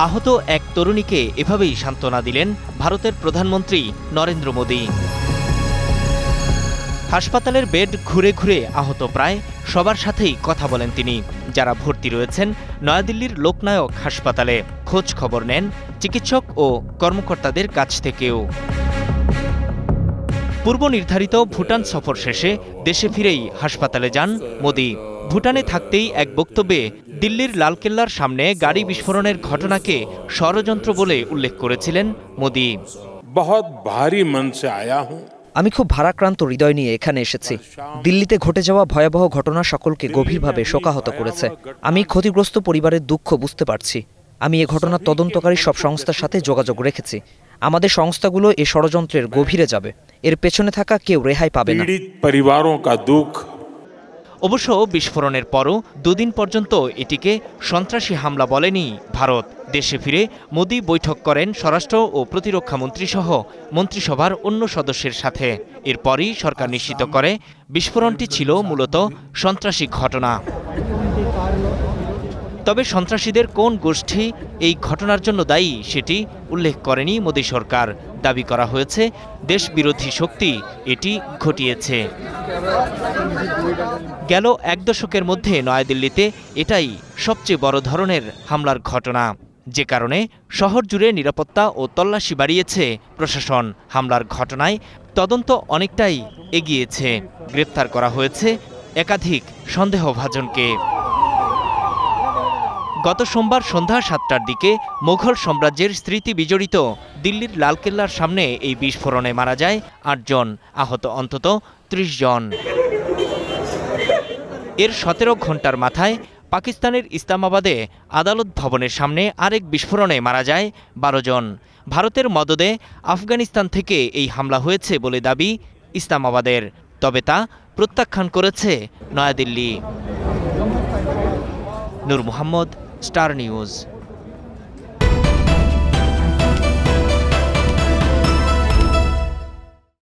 আহত এক তরুণীকে এভাবেই সান্ত্বনা দিলেন ভারতের প্রধানমন্ত্রী নরেন্দ্র মোদী। হাসপাতালের বেড ঘুরে ঘুরে আহত প্রায় সবার সাথেই কথা বলেন তিনি। যারা ভর্তি রয়েছেন নয়াদিল্লির লোকনায়ক হাসপাতালে খোঁজ খবর নেন চিকিৎসক ও কর্মকর্তাদের কাছ থেকেও। পূর্ব নির্ধারিত ভুটান সফর শেষে দেশে ফিরেই হাসপাতালে যান মোদী। ভুটানে থাকতেই এক বক্তব্যে দিল্লির লালকেল্লার সামনে গাড়ি বিস্ফোরণের ঘটনাকে ষড়যন্ত্র বলে উল্লেখ করেছিলেন মোদী। বহুত ভারী মন সে আয়া হুঁ। আমি খুব ভারাক্রান্ত হৃদয় নিয়ে এখানে এসেছি। দিল্লিতে ঘটে যাওয়া ভয়াবহ ঘটনা সকলকে গভীরভাবে শোকাহত করেছে। আমি ক্ষতিগ্রস্ত পরিবারের দুঃখ বুঝতে পারছি। আমি এ ঘটনার তদন্তকারী সব সংস্থার সাথে যোগাযোগ রেখেছি। আমাদের সংস্থাগুলো এ ষড়যন্ত্রের গভীরে যাবে। এর পেছনে থাকা কেউ রেহাই পাবে না। অবশ্য বিস্ফোরণের পরও দুদিন পর্যন্ত এটিকে সন্ত্রাসী হামলা বলেনি ভারত। দেশে ফিরে মোদী বৈঠক করেন স্বরাষ্ট্র ও প্রতিরক্ষা মন্ত্রী সহ মন্ত্রিসভার অন্য সদস্যের সাথে। এরপরই সরকার নিশ্চিত করে বিস্ফোরণটি ছিল মূলত সন্ত্রাসী ঘটনা। তবে সন্ত্রাসীদের কোন গোষ্ঠী এই ঘটনার জন্য দায়ী সেটি উল্লেখ করেনি মোদী সরকার। দাবি করা হয়েছে দেশবিরোধী শক্তি এটি ঘটিয়েছে। গেল এক দশকের মধ্যে নয়াদিল্লিতে এটাই সবচেয়ে বড় ধরনের হামলার ঘটনা, যে কারণে শহর জুড়ে নিরাপত্তা ও তল্লাশি বাড়িয়েছে প্রশাসন। হামলার ঘটনায় তদন্ত অনেকটাই এগিয়েছে। গ্রেপ্তার করা হয়েছে একাধিক সন্দেহভাজনকে। গত সোমবার সন্ধ্যা ৭টার দিকে মোঘল সাম্রাজ্যের স্মৃতি বিজড়িত দিল্লির লালকেল্লার সামনে এই বিস্ফোরণে মারা যায় ৮ জন, আহত অন্তত ৩০ জন। এর ১৭ ঘণ্টার মাথায় পাকিস্তানের ইসলামাবাদে আদালত ভবনের সামনে আরেক বিস্ফোরণে মারা যায় ১২ জন। ভারতের মদদে আফগানিস্তান থেকে এই হামলা হয়েছে বলে দাবি ইসলামাবাদের, তবে তা প্রত্যাখ্যান করেছে নয়াদিল্লি। নূর মোহাম্মদ, স্টার নিউজ।